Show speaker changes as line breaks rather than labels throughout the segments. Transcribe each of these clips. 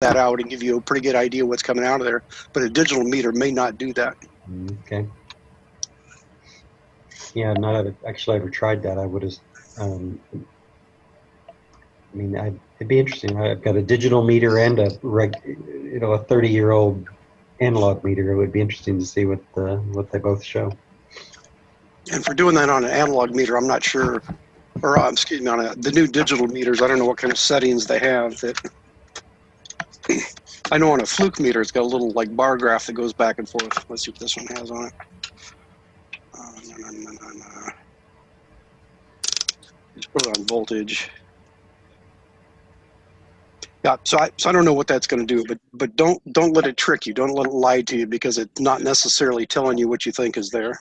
that out and give you a pretty good idea what's coming out of there. But a digital meter may not do that.
Okay. Yeah, not actually ever tried that. I would have. I mean, it'd be interesting. I've got a digital meter and a 30-year-old analog meter. It would be interesting to see what they both show.
And for doing that on an analog meter, I'm not sure, or excuse me, on the new digital meters, I don't know what kind of settings they have. That I know on a Fluke meter, it's got a little like bar graph that goes back and forth. Let's see what this one has on it. Just put it on voltage. Yeah, so I don't know what that's going to do, but don't let it trick you. Don't let it lie to you, because it's not necessarily telling you what you think is there.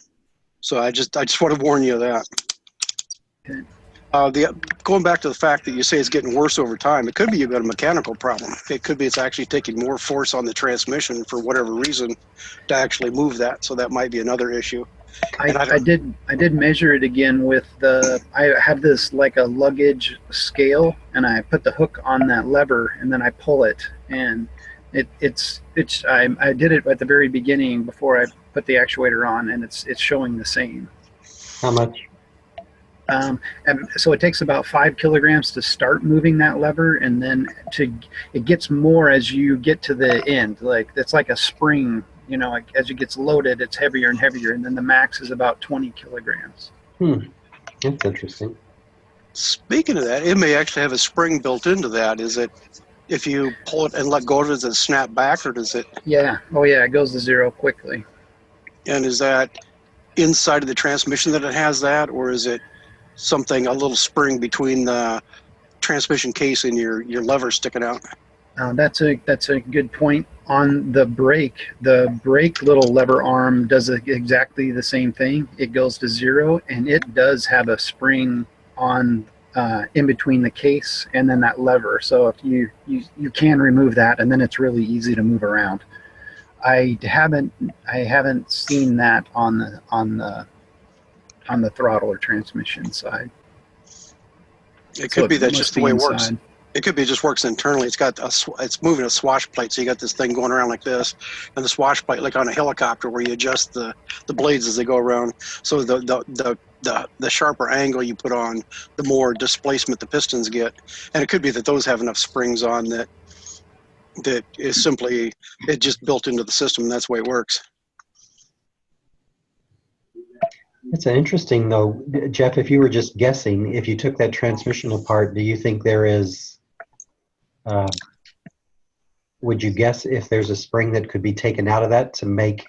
So I just want to warn you of that.
Okay.
Going back to the fact that you say it's getting worse over time, it could be you've got a mechanical problem. It could be it's actually taking more force on the transmission for whatever reason to actually move that. So that might be another issue.
I did measure it again with I have this like a luggage scale, and I put the hook on that lever and then I pull it, and I did it at the very beginning before I put the actuator on, and it's showing the same.
How much?
And so it takes about 5 kilograms to start moving that lever, and then it gets more as you get to the end. Like it's like a spring. You know, like as it gets loaded, it's heavier and heavier, and then the max is about 20 kilograms.
That's interesting.
Speaking of that, it may actually have a spring built into that. Is it, if you pull it and let go of it, does it snap back, or does it?
Yeah. Oh, yeah. It goes to zero quickly.
And is that inside of the transmission that it has that, or is it something, a little spring between the transmission case and your lever sticking out?
That's a good point. On the brake little lever arm does exactly the same thing. It goes to zero, and it does have a spring on in between the case and then that lever. So if you can remove that, and then it's really easy to move around. I haven't seen that on the throttle or transmission side.
It could be that's just the way it works. It could be it just works internally. It's moving a swash plate, so you got this thing going around like this, and the swash plate, like on a helicopter, where you adjust the blades as they go around. So the sharper angle you put on, the more displacement the pistons get. And it could be that those have enough springs on that is simply it just built into the system, and that's the way it works.
It's interesting, though, Jeff. If you were just guessing, if you took that transmission apart, do you think there is? Would you guess if there's a spring that could be taken out of that to make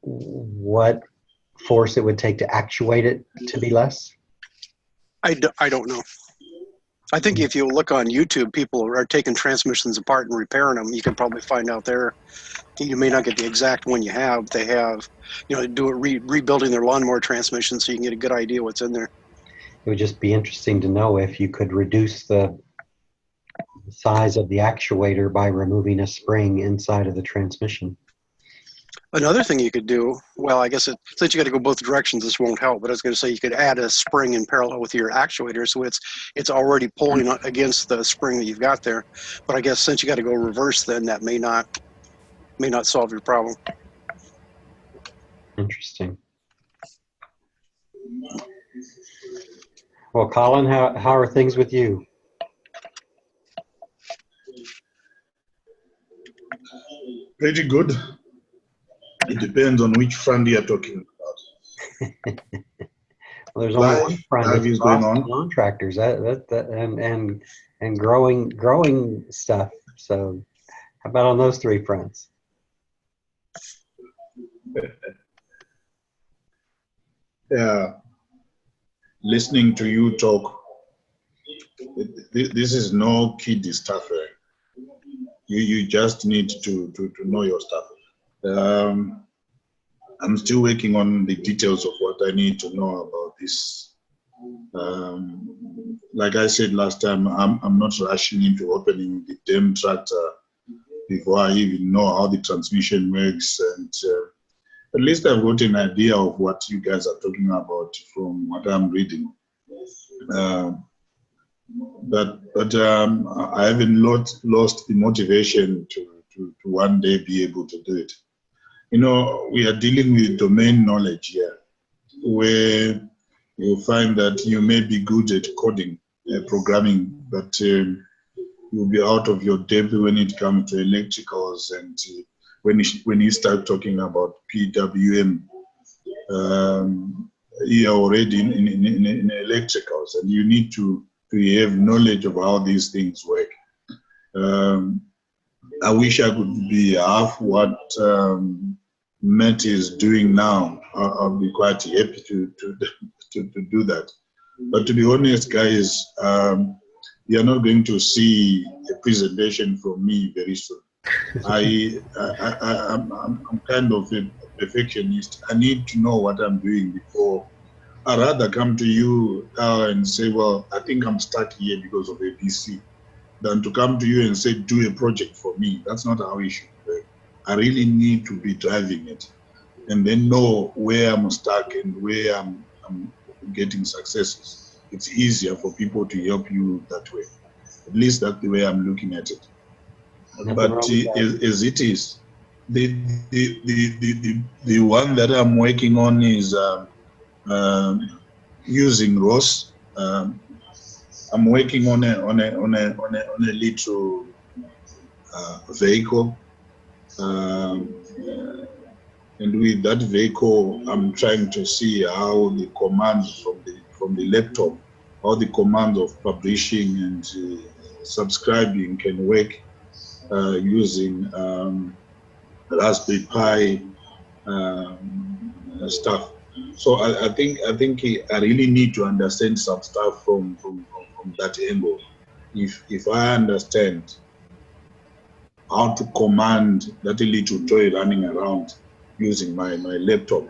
what force it would take to actuate it to be less?
I don't know. I think if you look on YouTube, people are taking transmissions apart and repairing them. You can probably find out there. You may not get the exact one you have. They have, rebuilding their lawnmower transmission, so you can get a good idea what's in there.
It would just be interesting to know if you could reduce the size of the actuator by removing a spring inside of the transmission.
Another thing you could do, well, I guess since you got to go both directions, this won't help, but I was going to say you could add a spring in parallel with your actuator, so it's already pulling against the spring that you've got there. But I guess since you got to go reverse, then that may not solve your problem.
Interesting. Well, Colin, how are things with you?
Pretty good. It depends on which fund you're talking about.
Well, there's only one front
is going on.
Contractors and growing stuff. So, how about on those three fronts?
Yeah, listening to you talk, this is no kiddie stuff. You just need to know your stuff. I'm still working on the details of what I need to know about this. Like I said last time, I'm not rushing into opening the damn tractor before I even know how the transmission works, and at least I've got an idea of what you guys are talking about from what I'm reading. but I haven't lost the motivation to one day be able to do it. You know, we are dealing with domain knowledge here, where you find that you may be good at coding, programming, but you'll be out of your depth when it comes to electricals, and when you start talking about PWM, you're already in electricals, and you need to have knowledge of how these things work. I wish I could be half what Matt is doing now. I'll be quite happy to do that. But to be honest, guys, you're not going to see a presentation from me very soon. I'm kind of a perfectionist. I need to know what I'm doing before. I'd rather come to you and say, well, I think I'm stuck here because of ABC, than to come to you and say, do a project for me. That's not how it should work. I really need to be driving it and then know where I'm stuck and where I'm getting successes. It's easier for people to help you that way. At least that's the way I'm looking at it. But as it is, the one that I'm working on is using ROS. I'm working on a little vehicle, and with that vehicle, I'm trying to see how the commands from the laptop, how the commands of publishing and subscribing can work using Raspberry Pi stuff. So I think I really need to understand some stuff from that angle. If I understand how to command that little toy running around using my laptop,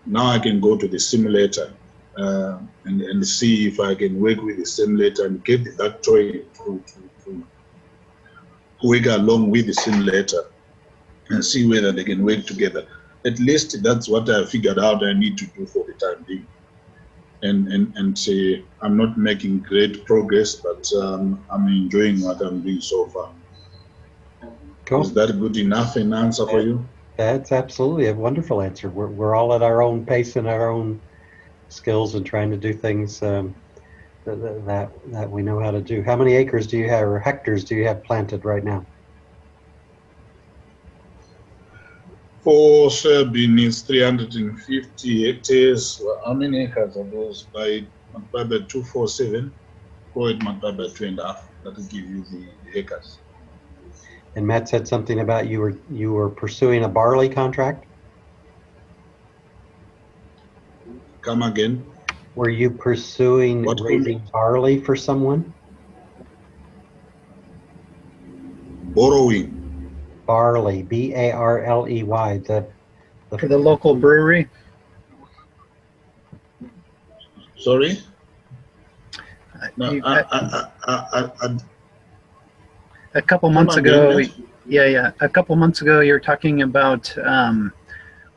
now I can go to the simulator and see if I can work with the simulator and get that toy to work along with the simulator and see whether they can work together. At least that's what I figured out I need to do for the time being. And say I'm not making great progress, but I'm enjoying what I'm doing so far.
Cool.
Is that good enough an answer for you?
That's absolutely a wonderful answer. We're all at our own pace and our own skills and trying to do things that we know how to do. How many acres do you have, or hectares do you have planted right now?
For soybean is 350 hectares. Well, how many acres are those? By 247, or it might by 2.5. That will give you the acres.
And Matt said something about you were pursuing a barley contract.
Come again?
Were you pursuing raising barley for someone?
Borrowing.
Barley, Barley.
For the local brewery?
Sorry? No,
a couple months ago, a couple months ago, you were talking about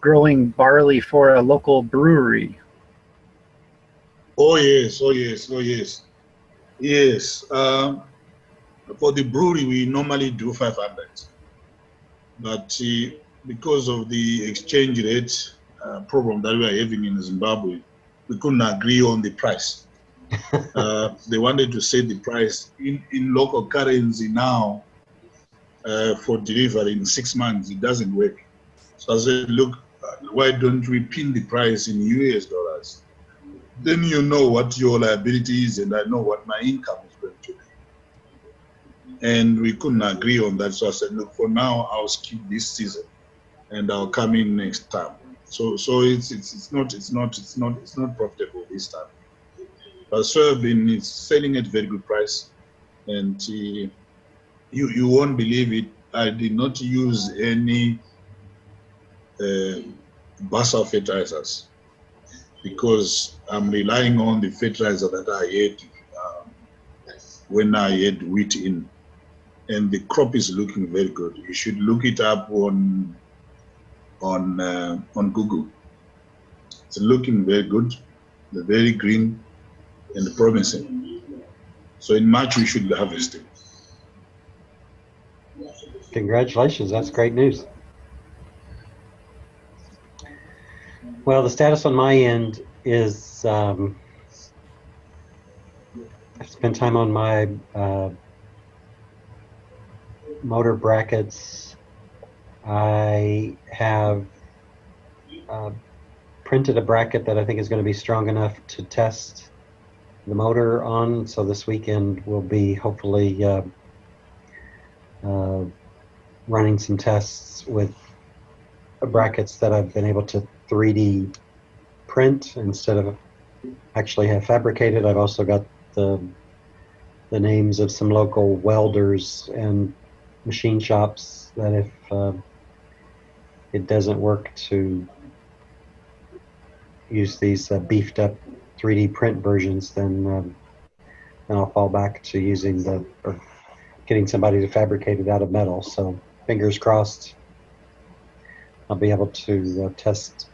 growing barley for a local brewery.
Oh yes. Yes. For the brewery, we normally do 500, but because of the exchange rate problem that we are having in Zimbabwe, we couldn't agree on the price. They wanted to set the price in local currency now for delivery in 6 months. It doesn't work. So I said, look, why don't we pin the price in US dollars? Then you know what your liability is, and I know what my income is going to be. And we couldn't agree on that. So I said, look, for now, I'll skip this season, and I'll come in next time. So it's not profitable this time. But soybean is selling at very good price, and you won't believe it. I did not use any basal fertilizers because I'm relying on the fertilizer that I had when I had wheat in, and the crop is looking very good. You should look it up on Google. It's looking very good, very green and promising. So in March, we should be harvesting.
Congratulations, that's great news. Well, the status on my end is I've spent time on my motor brackets. I have printed a bracket that I think is going to be strong enough to test the motor on. So this weekend we'll be hopefully running some tests with brackets that I've been able to 3D print instead of actually have fabricated. I've also got the names of some local welders and machine shops that if it doesn't work to use these beefed up 3D print versions, then I'll fall back to using or getting somebody to fabricate it out of metal. So fingers crossed, I'll be able to test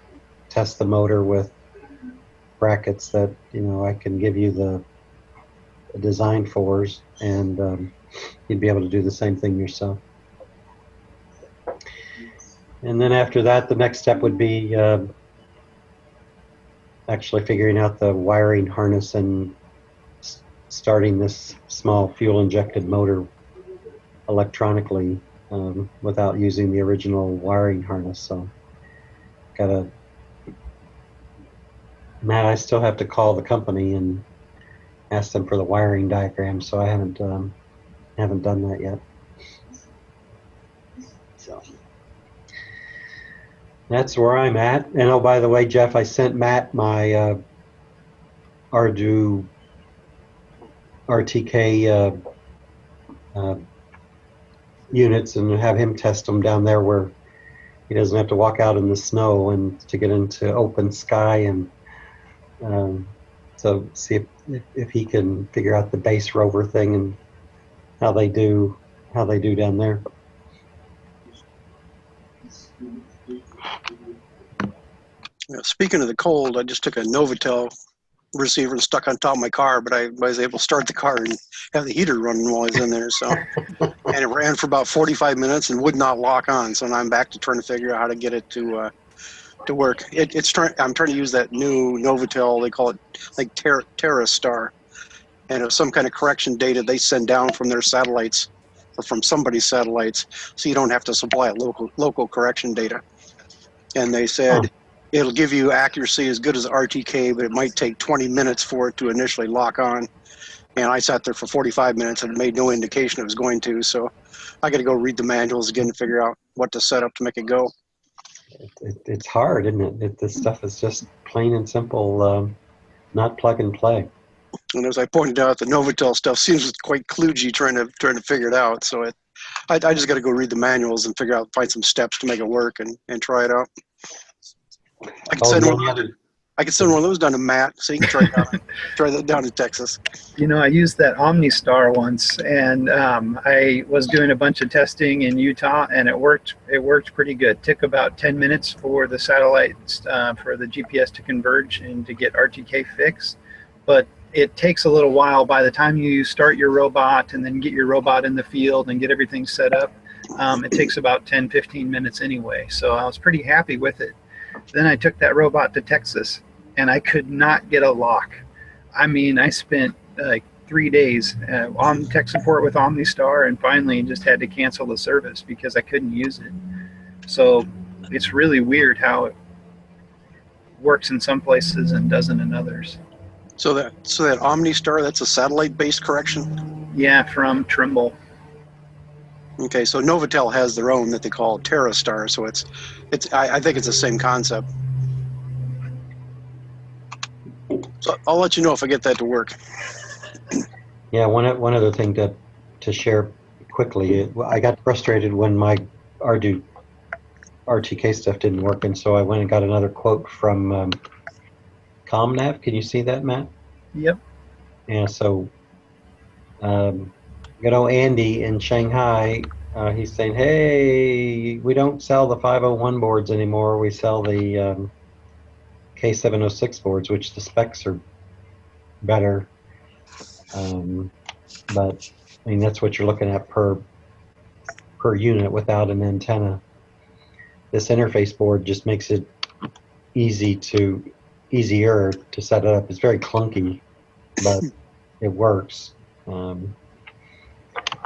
the motor with brackets that I can give you the design for, and you'd be able to do the same thing yourself. And then after that, the next step would be actually figuring out the wiring harness and starting this small fuel-injected motor electronically without using the original wiring harness. So, Matt, I still have to call the company and ask them for the wiring diagram. So I haven't done that yet. So that's where I'm at. And oh, by the way, Jeff, I sent Matt my Arduino RTK units and have him test them down there where he doesn't have to walk out in the snow and to get into open sky, and so see if he can figure out the base rover thing and how they do down there.
Speaking of the cold, I just took a Novatel receiver and stuck on top of my car, but I was able to start the car and have the heater running while I was in there. So, and it ran for about 45 minutes and would not lock on. So now I'm back to trying to figure out how to get it to work. I'm trying to use that new Novatel. They call it like TerraStar, and it was some kind of correction data they send down from their satellites or from somebody's satellites, so you don't have to supply it local correction data. And they said it'll give you accuracy as good as RTK, but it might take 20 minutes for it to initially lock on. And I sat there for 45 minutes and it made no indication it was going to. So I got to go read the manuals again and figure out what to set up to make it go.
It's hard, isn't it? This stuff is just plain and simple, not plug and play.
And as I pointed out, the Novatel stuff seems quite kludgy trying to figure it out. So I just got to go read the manuals and find some steps to make it work and try it out. I can send one of those down to Matt, so you can try that down in Texas.
I used that OmniStar once, and I was doing a bunch of testing in Utah, and it worked pretty good. It took about 10 minutes for the satellites, for the GPS to converge and to get RTK fixed, but it takes a little while. By the time you start your robot and then get your robot in the field and get everything set up, it takes about 10-15 minutes anyway, so I was pretty happy with it. Then I took that robot to Texas, and I could not get a lock. I mean, I spent like 3 days on tech support with OmniStar, and finally just had to cancel the service because I couldn't use it. So it's really weird how it works in some places and doesn't in others.
So that OmniStar, that's a satellite-based correction?
Yeah, from Trimble.
Okay, so Novatel has their own that they call TerraStar, so I think it's the same concept. So I'll let you know if I get that to work.
Yeah, one other thing to share quickly. I got frustrated when my RTK stuff didn't work, and so I went and got another quote from ComNav. Can you see that, Matt?
Yep.
Yeah, so good old Andy in Shanghai, he's saying, hey, we don't sell the 501 boards anymore. We sell the K706 boards, which the specs are better. but I mean that's what you're looking at per unit without an antenna. This interface board just makes it easier to set it up. It's very clunky, but it works.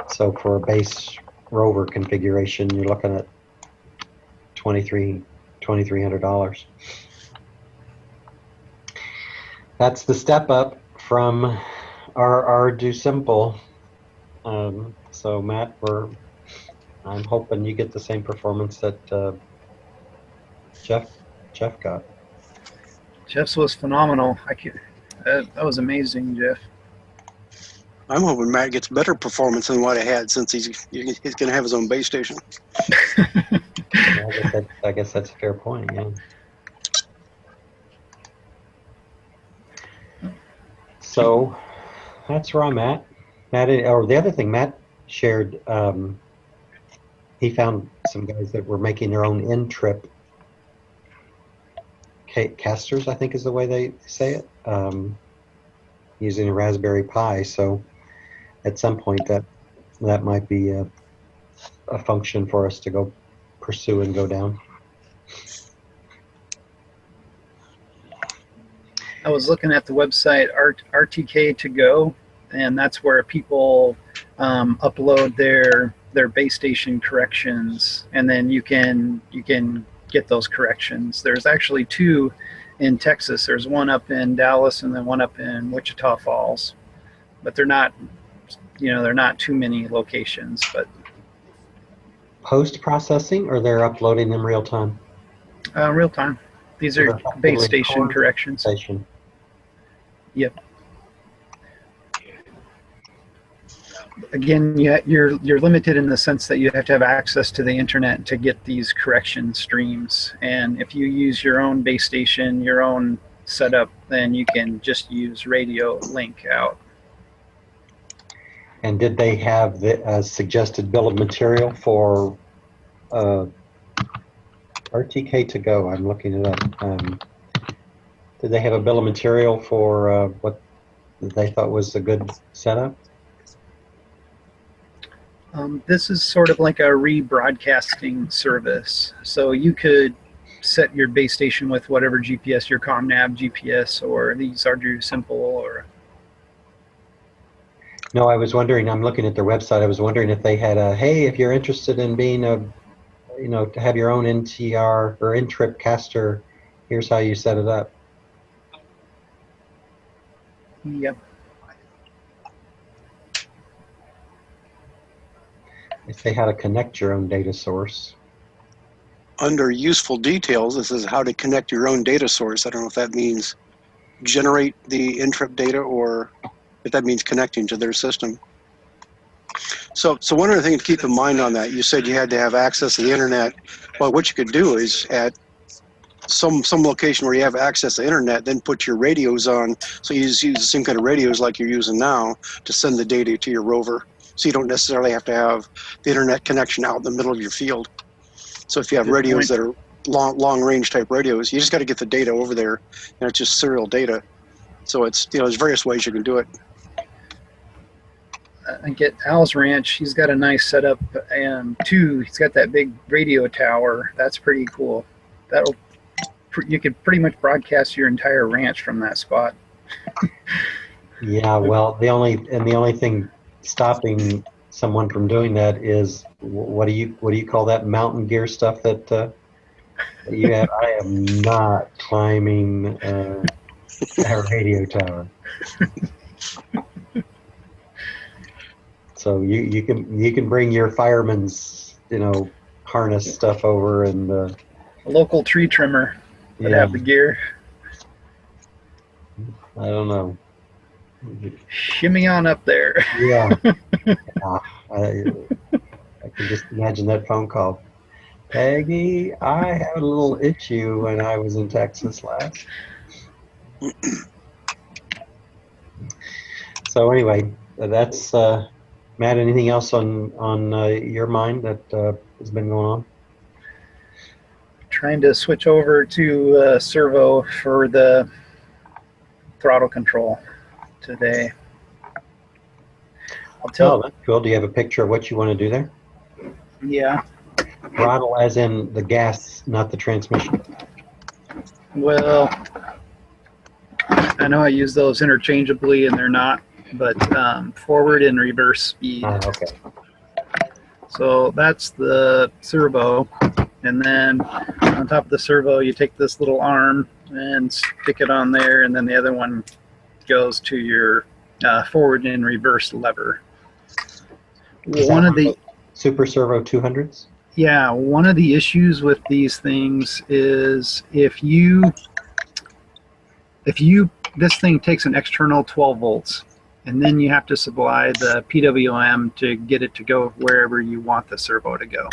So for a base rover configuration, you're looking at $2,300. That's the step up from our Do Simple. So Matt, I'm hoping you get the same performance that Jeff got.
Jeff's was phenomenal. That was amazing, Jeff.
I'm hoping Matt gets better performance than what I had, since he's going to have his own base station.
I guess that's a fair point. Yeah. So that's where I'm at. Or the other thing Matt shared, he found some guys that were making their own in-trip casters, I think is the way they say it, using a Raspberry Pi. So at some point that might be a function for us to go pursue and go down.
I was looking at the website RTK2Go, and that's where people upload their base station corrections, and then you can get those corrections. There's actually two in Texas. There's one up in Dallas and then one up in Wichita Falls, but they're not too many locations. But
post-processing, or they're uploading them real time?
Real time. These are base station corrections. Yep. Again, you're limited in the sense that you have to have access to the internet to get these correction streams. And if you use your own base station, your own setup, then you can just use radio link out.
And did they have the suggested bill of material for RTK2Go? I'm looking it up. Did they have a bill of material for what they thought was a good setup?
This is sort of like a rebroadcasting service. So you could set your base station with whatever GPS, your ComNav GPS, or these are Do Simple, or...
No, I was wondering, I'm looking at their website, I was wondering if they had hey, if you're interested in being to have your own NTR or in-trip caster, here's how you set it up.
Yep.
They say how to connect your own data source.
Under useful details, this is how to connect your own data source. I don't know if that means generate the in-trip data or if that means connecting to their system. So one other thing to keep in mind on that, you said you had to have access to the internet. Well, what you could do is at some location where you have access to the internet, then put your radios on. So you just use the same kind of radios like you're using now to send the data to your rover. So you don't necessarily have to have the internet connection out in the middle of your field. So if you have radios that are long range type radios, you just got to get the data over there, and it's just serial data. So it's, there's various ways you can do it.
I get Al's ranch. He's got a nice setup, and he's got that big radio tower. That's pretty cool. You could pretty much broadcast your entire ranch from that spot.
Yeah, well, the only thing stopping someone from doing that is what do you call that mountain gear stuff that you have? I am not climbing a radio tower. So you can bring your fireman's harness stuff over, and
a local tree trimmer would have the gear.
I don't know.
Shimmy on up there.
Yeah. I can just imagine that phone call. Peggy, I had a little issue when I was in Texas last. So anyway, that's Matt. Anything else on your mind that has been going on?
Trying to switch over to servo for the throttle control today. I'll tell.
Oh, that's cool. Do you have a picture of what you want to do there?
Yeah.
Throttle as in the gas, not the transmission.
Well, I know I use those interchangeably, and they're not, but forward and reverse speed.
Okay.
So that's the servo, and then on top of the servo, you take this little arm and stick it on there, and then the other one goes to your forward and reverse lever. One of the
Super Servo 200s?
Yeah, one of the issues with these things is if this thing takes an external 12 volts, and then you have to supply the PWM to get it to go wherever you want the servo to go.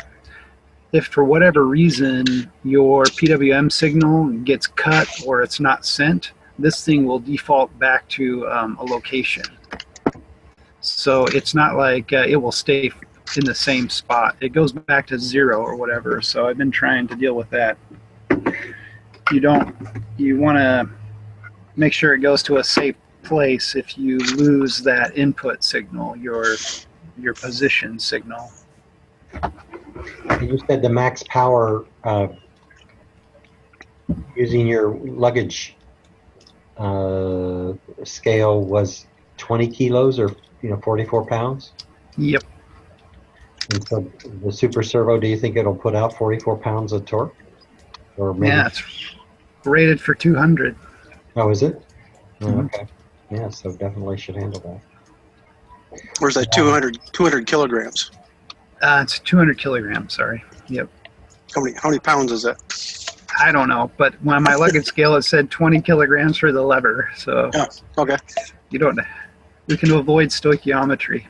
If for whatever reason your PWM signal gets cut or it's not sent, this thing will default back to a location. So it's not like it will stay in the same spot. It goes back to 0 or whatever. So I've been trying to deal with that. You want to make sure it goes to a safe place if you lose that input signal, your position signal.
You said the max power using your luggage scale was 20 kilos or 44 pounds?
Yep.
And so the Super Servo, do you think it'll put out 44 pounds of torque? Or maybe?
Yeah, it's rated for 200.
Oh, is it? Oh,
Mhm.
okay. Yeah, so definitely should handle that.
Where's that 200 kilograms?
It's 200 kilograms, sorry. Yep.
How many pounds is that?
I don't know, but on my luggage scale, it said 20 kilograms for the lever. So
Yeah. Okay.
we can avoid stoichiometry.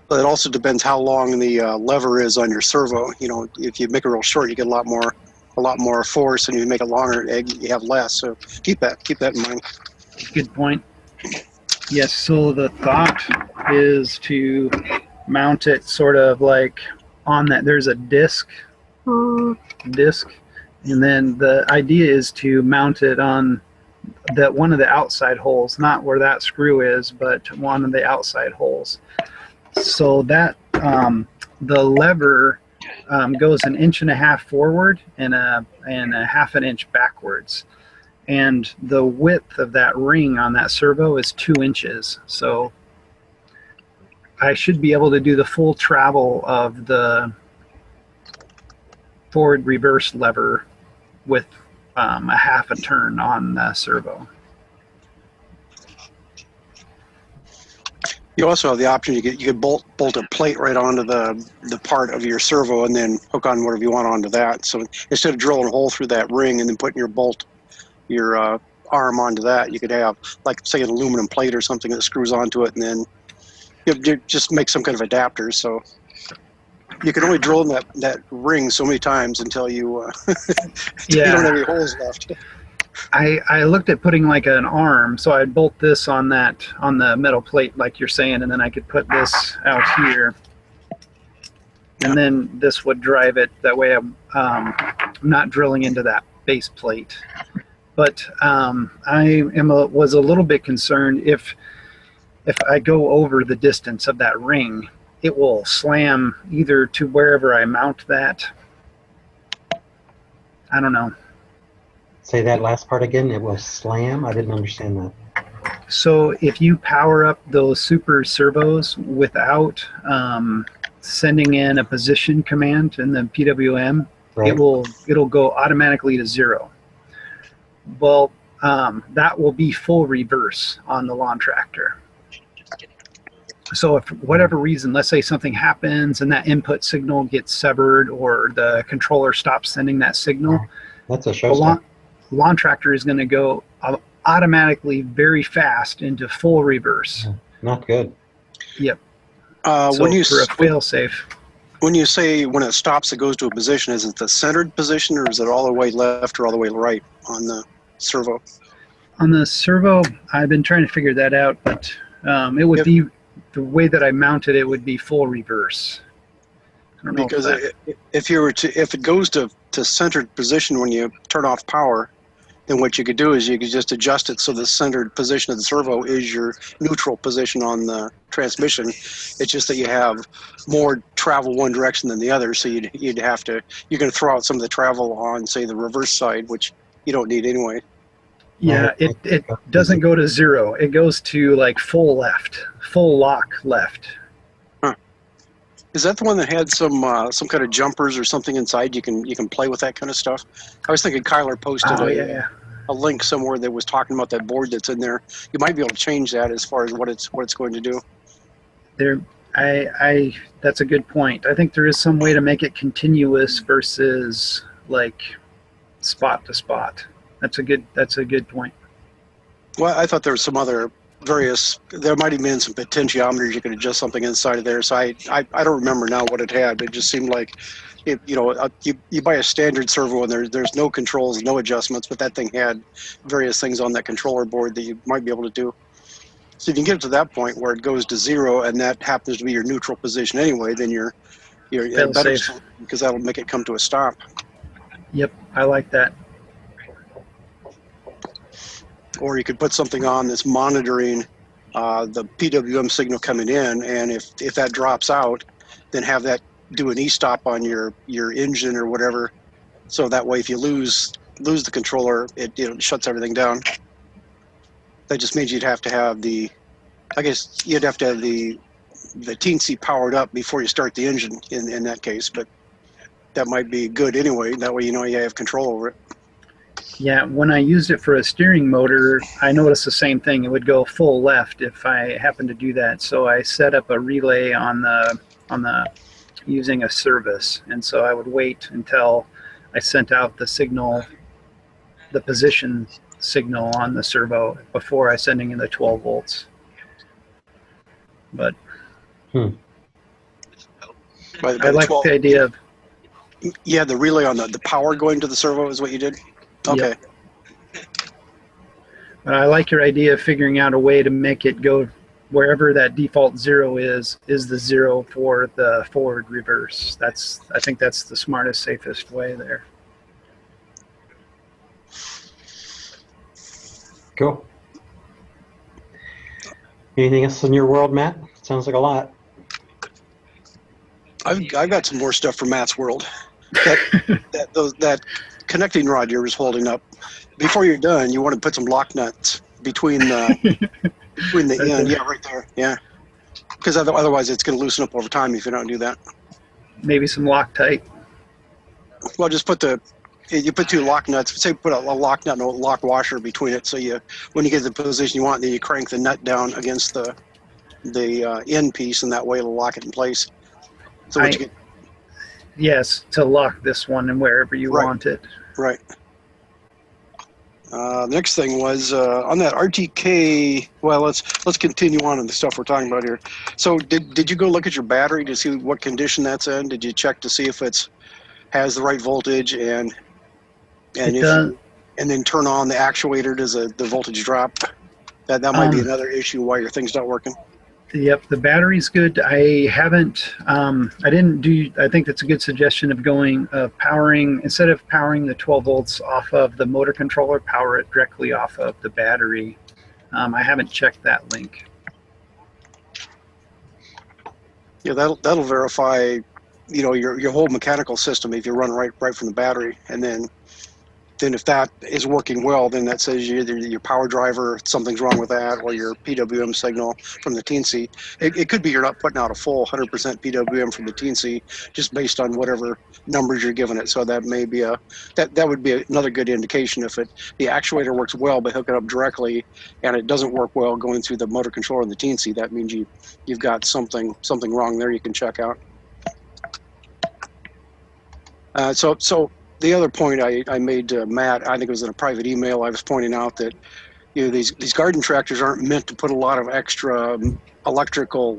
But it also depends how long the lever is on your servo. If you make it real short, you get a lot more force, and if you make it longer, you have less. So keep that in mind.
Good point. Yes, so the thought is to mount it sort of like on that. There's a disc, and then the idea is to mount it on one of the outside holes, not where that screw is, but one of the outside holes. So that the lever goes 1.5 inches forward and a 1/2 inch backwards, and the width of that ring on that servo is 2 inches. So I should be able to do the full travel of the forward reverse lever with a 1/2 a turn on the servo.
You also have the option you could bolt a plate right onto the part of your servo and then hook on whatever you want onto that. So instead of drilling a hole through that ring and then putting your arm onto that, you could have, like, say, an aluminum plate or something that screws onto it, and then you just make some kind of adapter. So you can only drill in that ring so many times until you you don't have any holes left.
I looked at putting like an arm, so I'd bolt this on the metal plate like you're saying, and then I could put this out here, and then this would drive it. That way I'm not drilling into that base plate. But I was a little bit concerned if I go over the distance of that ring, it will slam either to wherever I mount that. I don't know.
Say that last part again. It will slam? I didn't understand that.
So if you power up those super servos without sending in a position command in the PWM,
Right.
it'll go automatically to 0. Well, that will be full reverse on the lawn tractor. So if for whatever reason, let's say something happens and that input signal gets severed or the controller stops sending that signal,
That's a
the
showstopper.
lawn tractor is going to go automatically very fast into full reverse.
Not good.
Yep.
When
So
you
for a fail-safe.
when you say when it stops, it goes to a position. Is it the centered position, or is it all the way left or all the way right on the servo?
On the servo, I've been trying to figure that out, but it would
Yep.
be the way that I mounted it would be full reverse. I don't know
Because if it goes to centered position when you turn off power, then what you could do is you could just adjust it so the centered position of the servo is your neutral position on the transmission. It's just that you have more travel one direction than the other, so you're going to throw out some of the travel on, say, the reverse side, which you don't need anyway.
Yeah, it doesn't go to 0. It goes to like full left, full lock left.
Huh. Is that the one that had some kind of jumpers or something inside? You can play with that kind of stuff. I was thinking Kyler posted a link somewhere that was talking about that board that's in there. You might be able to change that as far as what it's going to do.
That's a good point. I think there is some way to make it continuous versus like spot to spot. That's a good point.
Well, I thought there was some other there might have been some potentiometers you could adjust something inside of there. So I don't remember now what it had, but it just seemed like you buy a standard servo and there's no controls, no adjustments, but that thing had various things on that controller board that you might be able to do. So if you can get it to that point where it goes to 0 and that happens to be your neutral position anyway, then you're better, because that'll make it come to a stop.
Yep, I like that.
Or you could put something on that's monitoring the PWM signal coming in, and if that drops out, then have that do an e-stop on your engine or whatever. So that way, if you lose the controller, it shuts everything down. That just means you'd have to have the Teensy powered up before you start the engine in that case. But that might be good anyway. That way, you have control over it.
Yeah, when I used it for a steering motor, I noticed the same thing. It would go full left if I happened to do that. So I set up a relay on the using a service, and so I would wait until I sent out the signal, the position signal on the servo before I sending in the 12 volts. But I like the idea of
the relay on the power going to the servo is what you did. Okay.
Yep. But I like your idea of figuring out a way to make it go wherever that default 0 is the 0 for the forward reverse. I think that's the smartest, safest way there.
Cool. Anything else in your world, Matt? Sounds like a lot.
I've got some more stuff from Matt's world. That connecting rod you was holding up. Before you're done, you want to put some lock nuts between the end. Yeah, right there. Yeah, because otherwise it's going to loosen up over time if you don't do that.
Maybe some Loctite.
Well, just you put 2 lock nuts. Say put a lock nut and a lock washer between it. So when you get to the position you want, then you crank the nut down against the end piece, and that way it'll lock it in place. So what you get.
Yes, to lock this one and wherever you want it.
Right. The next thing was on that RTK. Well, let's continue on the stuff we're talking about here. So did you go look at your battery to see what condition that's in? Did you check to see if has the right voltage and then turn on the actuator? Does the voltage drop? That might be another issue why your thing's not working.
Yep, the battery's good. I think that's a good suggestion of powering, instead of powering the 12 volts off of the motor controller, power it directly off of the battery. I haven't checked that link.
Yeah, that'll verify, your whole mechanical system if you run right from the battery, and then if that is working well, then that says either your power driver, something's wrong with that, or your PWM signal from the Teensy. It could be you're not putting out a full 100% PWM from the Teensy, just based on whatever numbers you're giving it. So that may be that would be another good indication. If the actuator works well by hooking up directly, and it doesn't work well going through the motor controller and the Teensy, that means you've got something wrong there. You can check out. So the other point I made to Matt, I think it was in a private email, I was pointing out that these garden tractors aren't meant to put a lot of extra electrical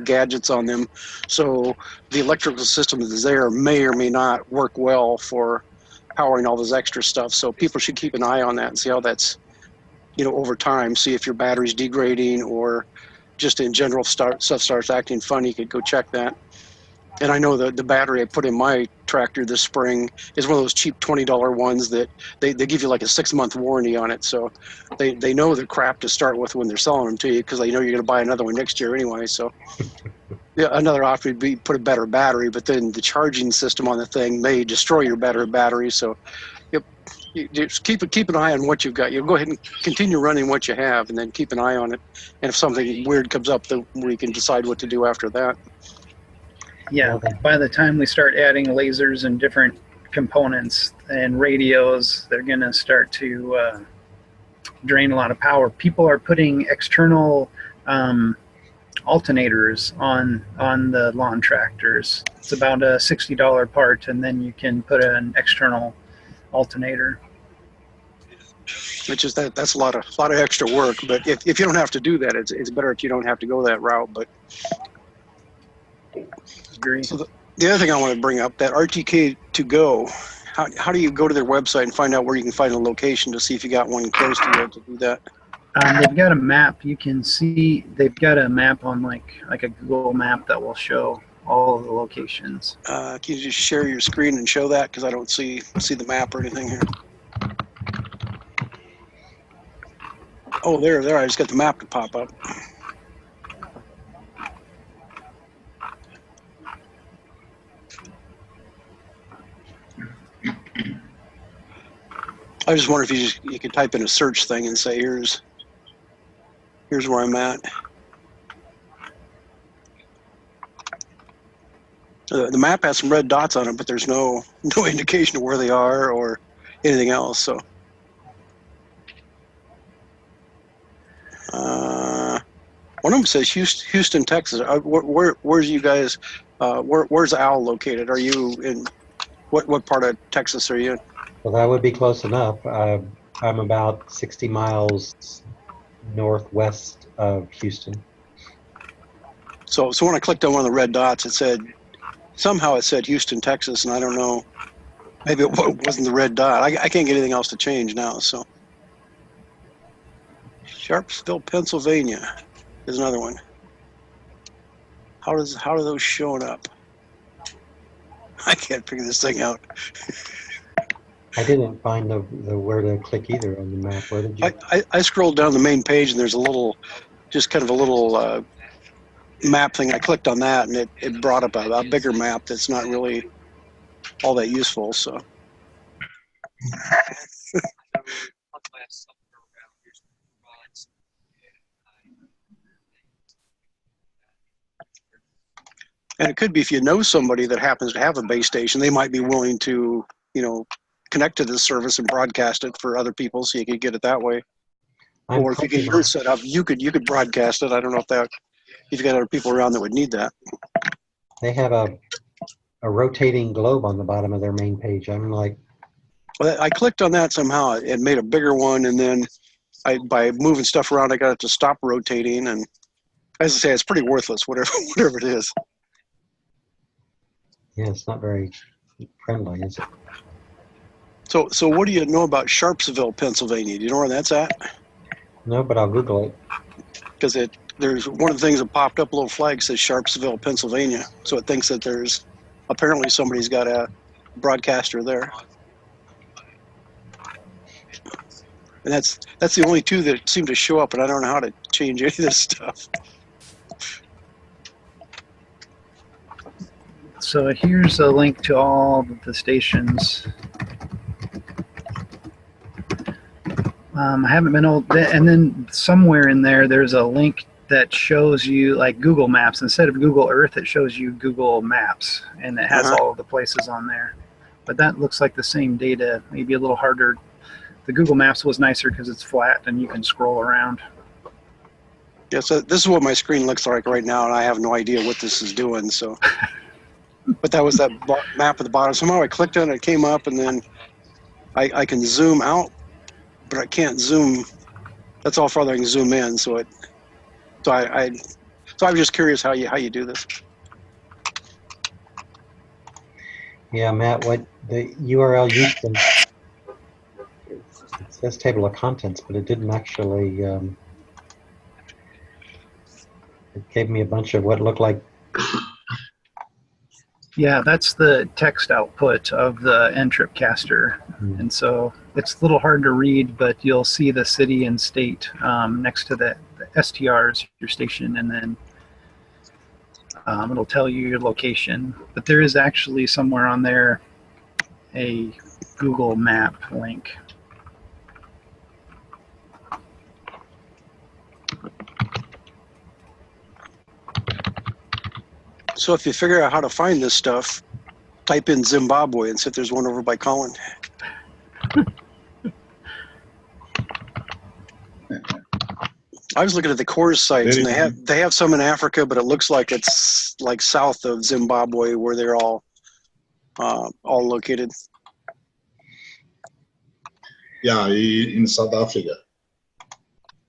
gadgets on them. So the electrical system that's there may or may not work well for powering all this extra stuff. So people should keep an eye on that and see how that's, over time, see if your battery's degrading or just in general stuff starts acting funny. You could go check that. And I know the battery I put in my tractor this spring is one of those cheap $20 ones that they give you like a 6-month warranty on it. So they know the crap to start with when they're selling them to you, because they know you're going to buy another one next year anyway. So yeah, another option would be put a better battery, but then the charging system on the thing may destroy your better battery. So yep, you just keep an eye on what you've got. You go ahead and continue running what you have, and then keep an eye on it. And if something weird comes up, then we can decide what to do after that.
Yeah, by the time we start adding lasers and different components and radios, they're going to start to drain a lot of power. People are putting external alternators on the lawn tractors. It's about a $60 part, and then you can put an external alternator.
Which is that's a lot of extra work. But if you don't have to do that, it's better if you don't have to go that route. But
Agree.
so the other thing I want to bring up, that RTK2Go, how do you go to their website and find out where you can find a location to see if you got one close to you to do that?
They've got a map. You can see they've got a map on like a Google map that will show all of the locations.
Can you just share your screen and show that, because I don't see the map or anything here? Oh, there. I just got the map to pop up. I just wonder if you could type in a search thing and say, here's where I'm at. The map has some red dots on it, but there's no indication of where they are or anything else. So, one of them says Houston, Texas. Where's you guys? Where's Al located? Are you in what part of Texas are you in?
Well, that would be close enough. I'm about 60 miles northwest of Houston.
So when I clicked on one of the red dots, it said Houston, Texas, and I don't know. Maybe it wasn't the red dot. I can't get anything else to change now. So Sharpsville, Pennsylvania is another one. How are those showing up? I can't figure this thing out.
I didn't find the where to click either on the map. Where did you?
I scrolled down the main page, and there's a little map thing. I clicked on that, and it brought up a bigger map that's not really all that useful. So. And it could be if you know somebody that happens to have a base station, they might be willing to, connect to this service and broadcast it for other people, so you could get it that way. Or if you get yours set up, you could broadcast it. I don't know if you got other people around that would need that.
They have a rotating globe on the bottom of their main page. I'm like,
well, I clicked on that somehow. It made a bigger one, and then by moving stuff around, I got it to stop rotating. And as I say, it's pretty worthless, whatever it is.
Yeah, it's not very friendly, is it?
So what do you know about Sharpsville, Pennsylvania? Do you know where that's at?
No, but I'll Google it.
Because there's one of the things that popped up, a little flag says Sharpsville, Pennsylvania. So it thinks that there's apparently somebody's got a broadcaster there. And that's the only two that seem to show up, and I don't know how to change any of this stuff.
So here's a link to all the stations. I haven't been able to, and then somewhere in there's a link that shows you like Google Maps. Instead of Google Earth, it shows you Google Maps, and it has all of the places on there. But that looks like the same data, maybe a little harder. The Google Maps was nicer because it's flat and you can scroll around.
Yeah, so this is what my screen looks like right now, and I have no idea what this is doing. So, but that was that map at the bottom. Somehow I clicked on it, it came up, and then I can zoom out, but I can't zoom. That's all farther I can zoom in. So I was just curious how you do this.
Yeah, Matt, what the URL used to, it says table of contents, but it didn't actually, it gave me a bunch of what looked like
Yeah, that's the text output of the Ntripcaster. And so it's a little hard to read, but you'll see the city and state next to the STRs, your station, and then it'll tell you your location. But there is actually somewhere on there a Google Map link.
So if you figure out how to find this stuff, type in Zimbabwe and see if there's one over by Colin. I was looking at the CORS sites, and they have some in Africa, but it looks like it's like south of Zimbabwe where they're all located.
Yeah, in South Africa.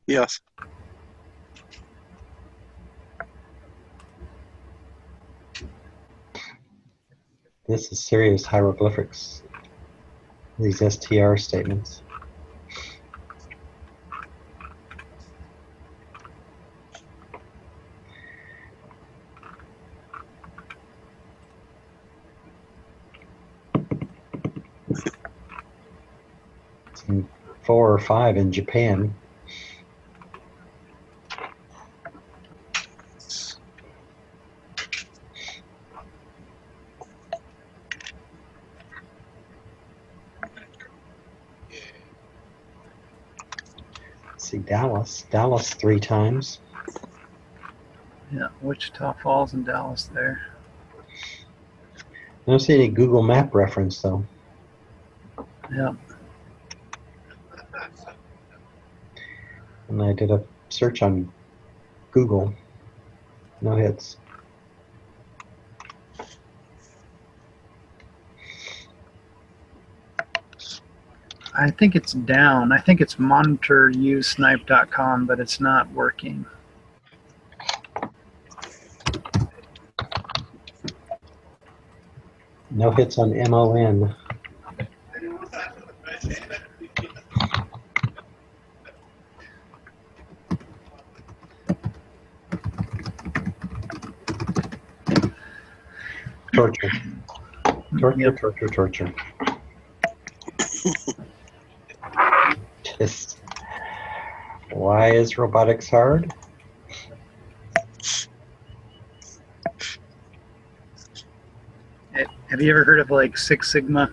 Yes.
This is serious hieroglyphics, these STR statements. Some 4 or 5 in Japan. See Dallas 3 times.
Yeah, Wichita Falls and Dallas there.
I don't see any Google Map reference though.
Yeah.
And I did a search on Google. No hits.
I think it's down. I think it's monitoruseSnipe.com, but it's not working.
No hits on MON. Torture. Torture,
Yep.
torture, torture. Just, why is robotics hard?
Have you ever heard of like Six Sigma,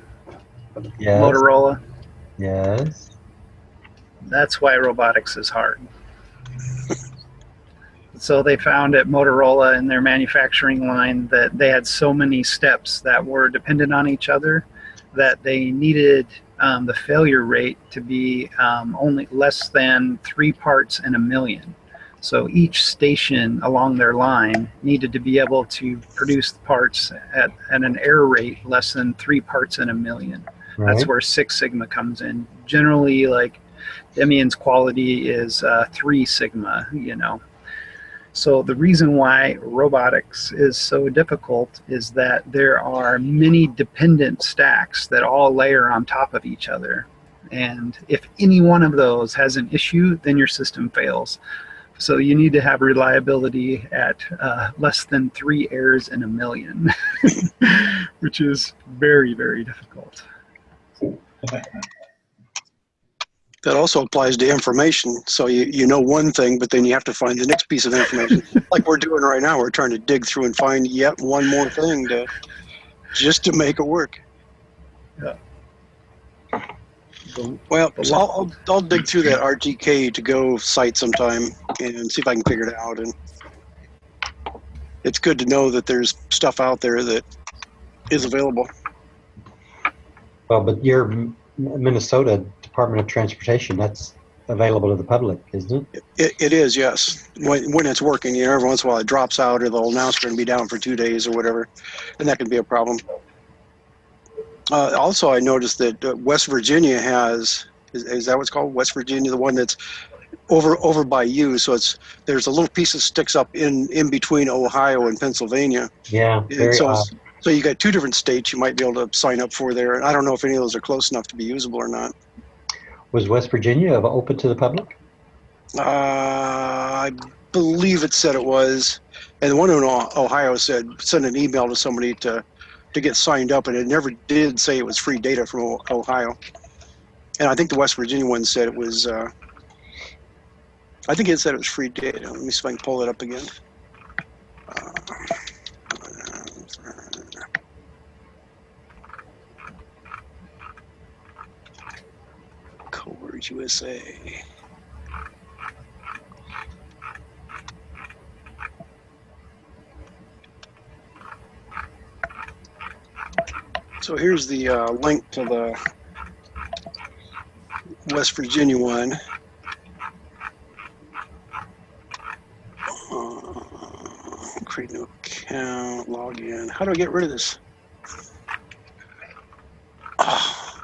Yes.
Motorola?
Yes.
That's why robotics is hard. So they found at Motorola in their manufacturing line that they had so many steps that were dependent on each other that they needed the failure rate to be only less than 3 parts in a million. So each station along their line needed to be able to produce the parts at an error rate less than 3 parts in a million.
Right.
That's where Six Sigma comes in. Generally, like Demian's quality is 3 Sigma, you know. So the reason why robotics is so difficult is that there are many dependent stacks that all layer on top of each other. And if any one of those has an issue, then your system fails. So you need to have reliability at less than 3 errors in a million, which is very, very difficult.
That also applies to information. So you know one thing, but then you have to find the next piece of information. Like we're doing right now, we're trying to dig through and find yet one more thing just to make it work.
Yeah.
Well, so I'll dig through that RTK to go site sometime and see if I can figure it out. And it's good to know that there's stuff out there that is available.
Well, but your Minnesota Department of Transportation, that's available to the public, isn't it?
It is, yes. When it's working, you know, every once in a while it drops out, or they'll announce they're going to be down for 2 days or whatever, and that can be a problem. Also, I noticed that West Virginia has, is that what's called? West Virginia, the one that's over by you. So there's a little piece that sticks up in between Ohio and Pennsylvania.
Yeah, very odd.
So you got 2 different states you might be able to sign up for there. And I don't know if any of those are close enough to be usable or not.
Was West Virginia open to the public?
I believe it said it was. And the one in Ohio said, send an email to somebody to to get signed up, and it never did say it was free data from Ohio. And I think the West Virginia one said it was. I think it said it was free data. Let me see if I can pull it up again. Coverage USA. So here's the link to the West Virginia one. Create new account, log in. How do I get rid of this? Oh.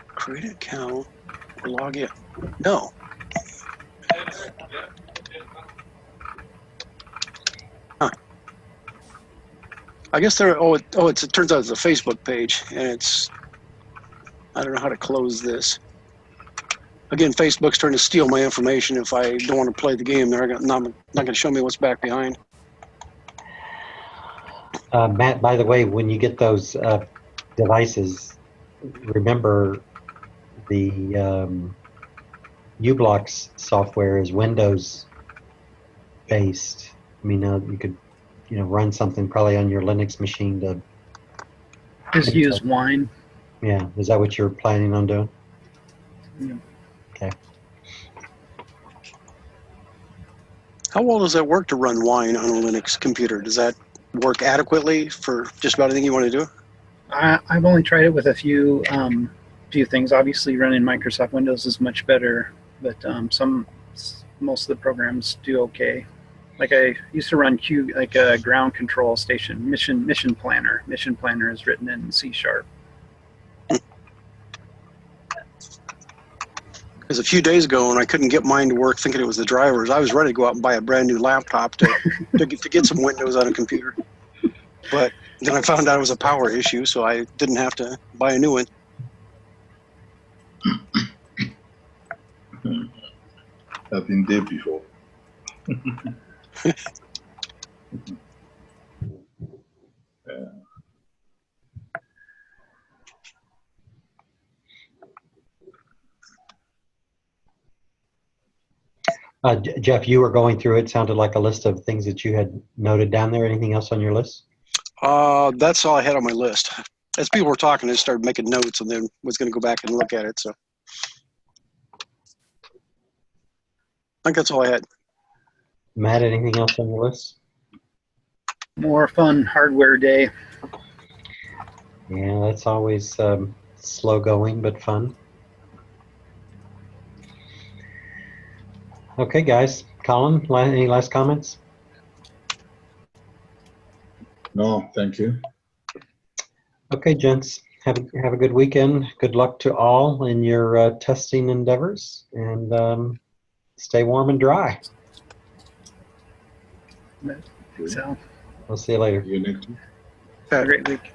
Create an account or log in. No. Huh. I guess there. It turns out it's a Facebook page, and it's. I don't know how to close this. Again, Facebook's trying to steal my information if I don't want to play the game. They're not going to show me what's back behind.
Matt, by the way, when you get those devices, remember the uBlocks software is Windows based. I mean, you could, run something probably on your Linux machine to
just use Wine.
Yeah, is that what you're planning on doing?
Yeah.
Okay.
How well does that work to run Wine on a Linux computer? Does that work adequately for just about anything you want to do?
I've only tried it with a few things. Obviously, running Microsoft Windows is much better, but most of the programs do okay. Like I used to run a ground control station, Mission Planner. Mission Planner is written in C#.
Because a few days ago, when I couldn't get mine to work, thinking it was the drivers, I was ready to go out and buy a brand new laptop to get some Windows on a computer. But then I found out it was a power issue, so I didn't have to buy a new one.
I've been there before.
Jeff, you were going through it. Sounded like a list of things that you had noted down there. Anything else on your list?
That's all I had on my list. As people were talking, I started making notes and then was going to go back and look at it. So I think that's all I had.
Matt, anything else on your list?
More fun hardware day.
Yeah, that's always slow going, but fun. Okay, guys. Colin, any last comments?
No, thank you.
Okay, gents. Have a good weekend. Good luck to all in your testing endeavors, and stay warm and dry.
So,
We'll see you later.
See you next week.
have a great week.